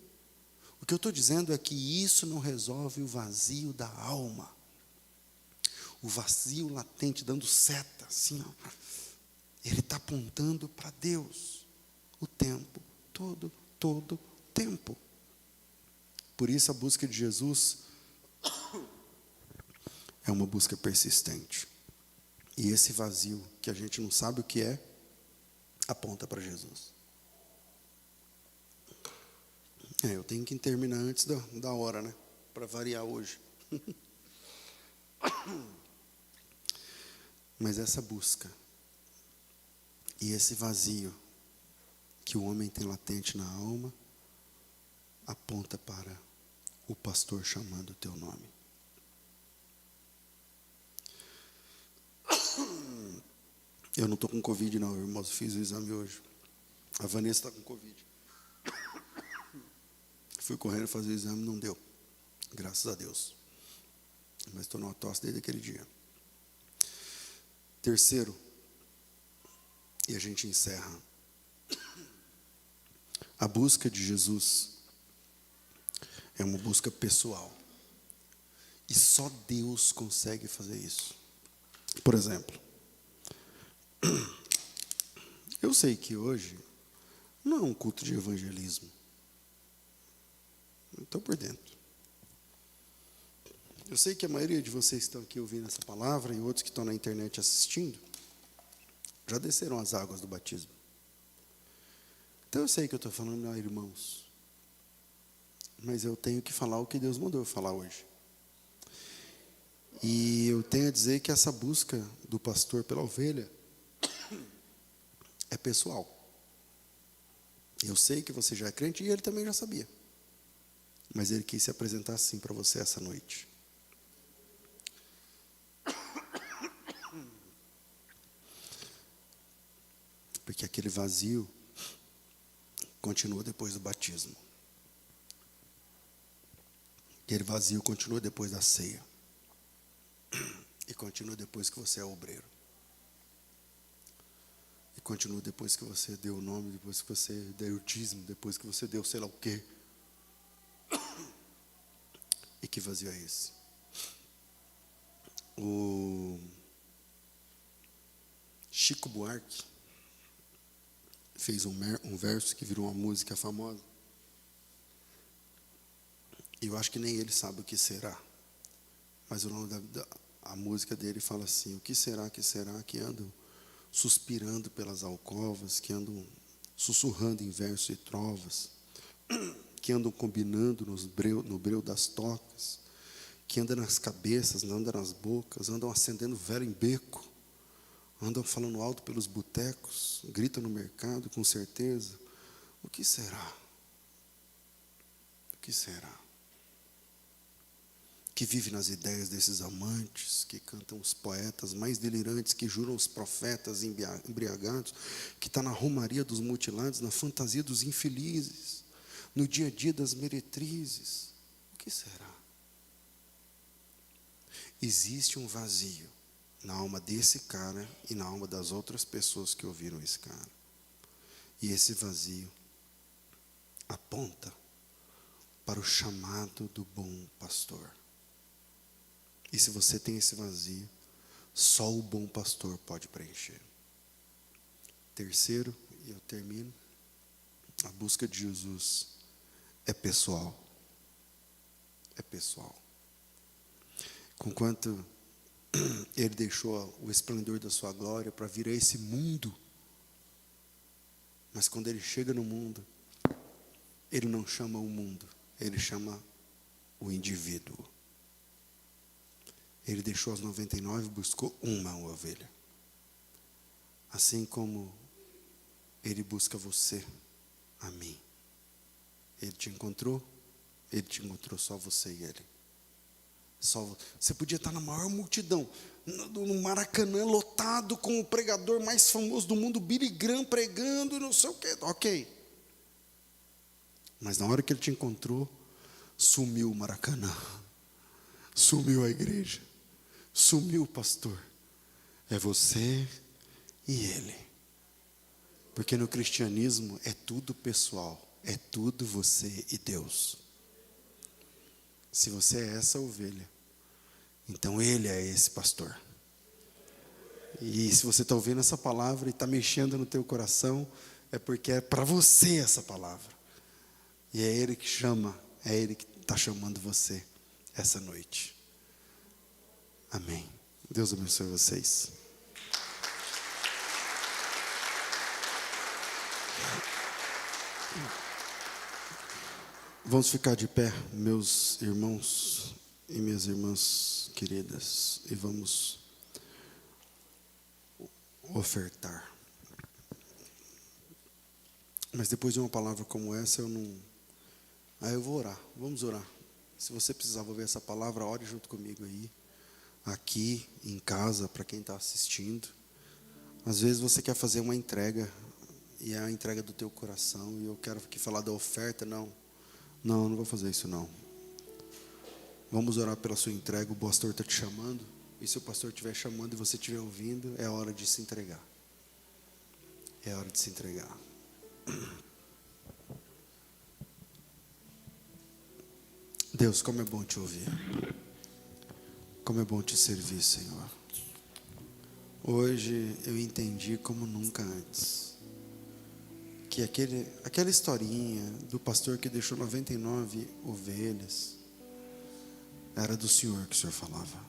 O que eu estou dizendo é que isso não resolve o vazio da alma. o vazio latente, dando seta, assim, ó. Ele está apontando para Deus o tempo todo tempo. Por isso a busca de Jesus é uma busca persistente. E esse vazio, que a gente não sabe o que é, aponta para Jesus. Eu tenho que terminar antes da hora, né? Para variar hoje. Mas essa busca e esse vazio que o homem tem latente na alma aponta para o pastor chamando o teu nome. Eu não estou com Covid não, irmãos, fiz o exame hoje. A Vanessa está com Covid. Fui correndo fazer o exame, não deu. Graças a Deus. Mas estou numa tosse desde aquele dia. Terceiro, e a gente encerra. A busca de Jesus é uma busca pessoal. E só Deus consegue fazer isso. Por exemplo, eu sei que hoje não é um culto de evangelismo. Eu estou por dentro. Eu sei que a maioria de vocês que estão aqui ouvindo essa palavra e outros que estão na internet assistindo, já desceram as águas do batismo. Então eu sei que eu estou falando a irmãos. Mas eu tenho que falar o que Deus mandou eu falar hoje. E eu tenho a dizer que essa busca do pastor pela ovelha é pessoal. Eu sei que você já é crente e ele também já sabia. Mas ele quis se apresentar assim para você essa noite. Porque aquele vazio continua depois do batismo. Aquele vazio continua depois da ceia. E continua depois que você é obreiro. E continua depois que você deu o nome, depois que você deu o dízimo, depois que você deu sei lá o quê. E que vazio é esse? O Chico Buarque fez um verso que virou uma música famosa. E eu acho que nem ele sabe o que será. Mas o nome a música dele fala assim: o que será que andam suspirando pelas alcovas, que andam sussurrando em versos e trovas, que andam combinando no breu das tocas, que andam nas cabeças, andam nas bocas, andam acendendo vela em beco, andam falando alto pelos botecos, gritam no mercado com certeza. O que será? O que será? Que vive nas ideias desses amantes, que cantam os poetas mais delirantes, que juram os profetas embriagados, que está na romaria dos mutilados, na fantasia dos infelizes, no dia a dia das meretrizes. O que será? Existe um vazio na alma desse cara e na alma das outras pessoas que ouviram esse cara. E esse vazio aponta para o chamado do bom pastor. E se você tem esse vazio, só o bom pastor pode preencher. Terceiro, e eu termino, a busca de Jesus é pessoal. É pessoal. Conquanto ele deixou o esplendor da sua glória para vir a esse mundo, mas quando ele chega no mundo, ele não chama o mundo, ele chama o indivíduo. Ele deixou as 99 e buscou uma ovelha. Assim como ele busca você, a mim. Ele te encontrou só você e ele. Você podia estar na maior multidão, no Maracanã lotado, com o pregador mais famoso do mundo, Billy Graham, pregando, não sei o quê, ok. Mas na hora que ele te encontrou, sumiu o Maracanã, sumiu a igreja, sumiu o pastor. É você e ele. Porque no cristianismo é tudo pessoal, é tudo você e Deus. Se você é essa ovelha, Então Ele é esse pastor. E se você está ouvindo essa palavra e está mexendo no teu coração, é porque é para você essa palavra. E é Ele que chama, é Ele que está chamando você essa noite. Amém. Deus abençoe vocês. Vamos ficar de pé, meus irmãos e minhas irmãs queridas, e vamos ofertar. Mas depois de uma palavra como essa, eu vou orar. Vamos orar. Se você precisar ouvir essa palavra, ore junto comigo aí, aqui, em casa, para quem está assistindo. Às vezes você quer fazer uma entrega, e é a entrega do teu coração, e eu quero aqui falar da oferta. Não vou fazer isso não. Vamos orar pela sua entrega. O pastor está te chamando, e se o pastor estiver chamando e você estiver ouvindo, é hora de se entregar. É hora de se entregar. Deus, como é bom te ouvir. Como é bom te servir, Senhor. Hoje eu entendi como nunca antes que aquela historinha do pastor que deixou 99 ovelhas era do Senhor que o Senhor falava.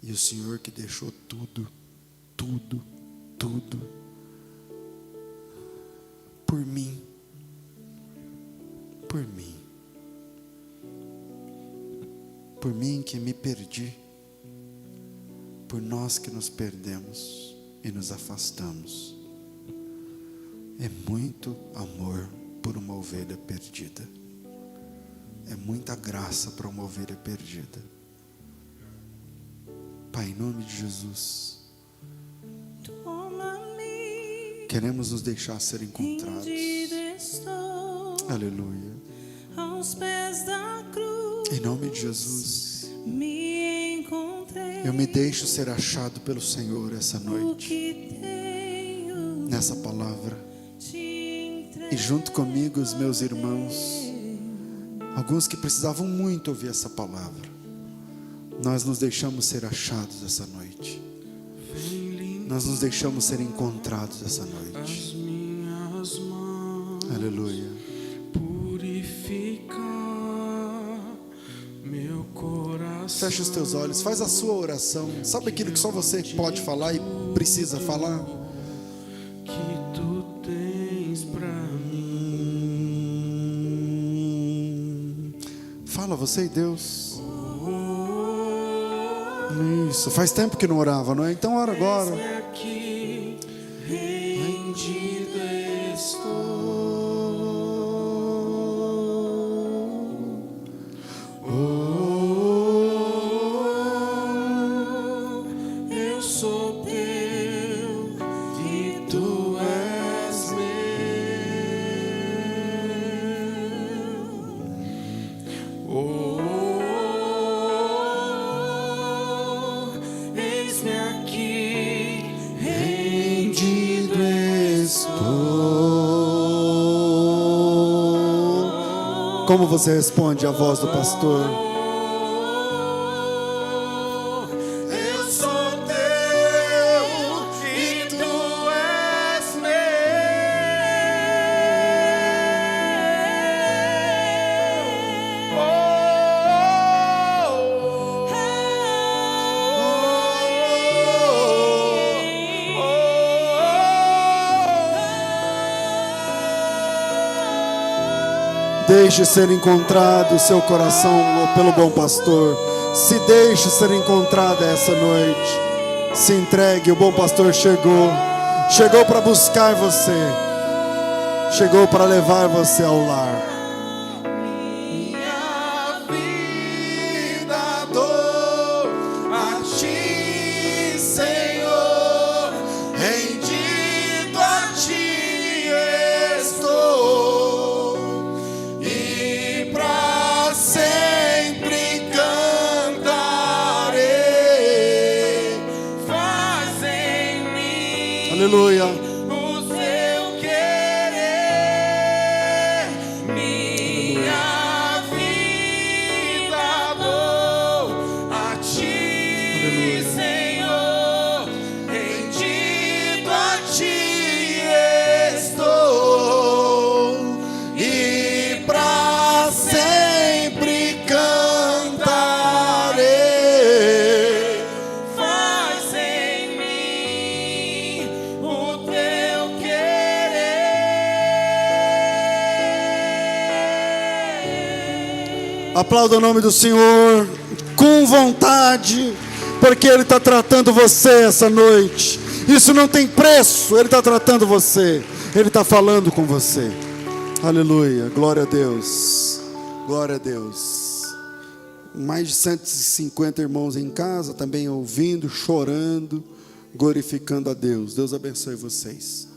E o Senhor que deixou tudo por mim. Por mim que me perdi, por nós que nos perdemos e nos afastamos. É muito amor por uma ovelha perdida. É muita graça para uma ovelha perdida. Pai, em nome de Jesus, queremos nos deixar ser encontrados. Aleluia. Aos pés da cruz, em nome de Jesus, me encontrei. Eu me deixo ser achado pelo Senhor essa noite, nessa palavra. E junto comigo os meus irmãos, alguns que precisavam muito ouvir essa palavra, nós nos deixamos ser achados essa noite. Nós nos deixamos ser encontrados essa noite. Aleluia. Fecha os teus olhos, faz a sua oração. Sabe aquilo que só você pode falar e precisa falar? Que tu tens pra mim. Fala você e Deus. Isso, faz tempo que não orava, não é? Então ora agora. Aqui, rendido estou. Eu sou teu e tu és meu. Eis-me aqui, rendido estou. Como você responde à voz do pastor? Eu sou teu e tu és Deixe ser encontrado o seu coração pelo bom pastor. Se deixe ser encontrada essa noite. Se entregue, o bom pastor chegou. Chegou para buscar você. Chegou para levar você ao lar. minha vida dou a ti, Senhor, rendido a ti estou, e para sempre cantarei. Faz em mim, Aleluia. o seu querer, me Aplauda o nome do Senhor com vontade, porque Ele está tratando você essa noite. Isso não tem preço, Ele está tratando você, Ele está falando com você. Aleluia, glória a Deus, glória a Deus. Mais de 150 irmãos em casa, também ouvindo, chorando, glorificando a Deus. Deus abençoe vocês.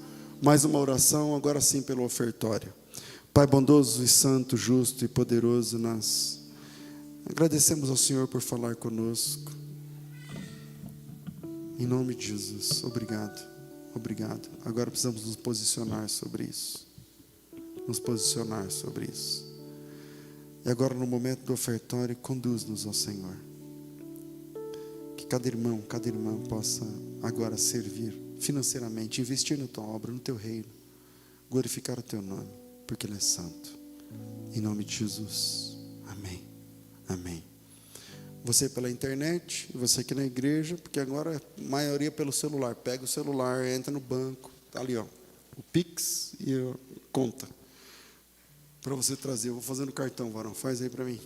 Mais uma oração, agora sim pelo ofertório. Pai bondoso e santo, justo e poderoso, nós agradecemos ao Senhor por falar conosco. Em nome de Jesus, obrigado, obrigado. Agora precisamos nos posicionar sobre isso. Nos posicionar sobre isso. E agora no momento do ofertório, conduz-nos ao Senhor. Que cada irmão, cada irmã possa agora servir financeiramente, investir na tua obra, no teu reino, glorificar o teu nome, porque Ele é santo. Em nome de Jesus, amém, amém. Você pela internet, você aqui na igreja, porque agora a maioria pelo celular. Pega o celular, entra no banco, está ali ó, o Pix e a conta, para você trazer. Eu vou fazer no cartão, varão, faz aí para mim.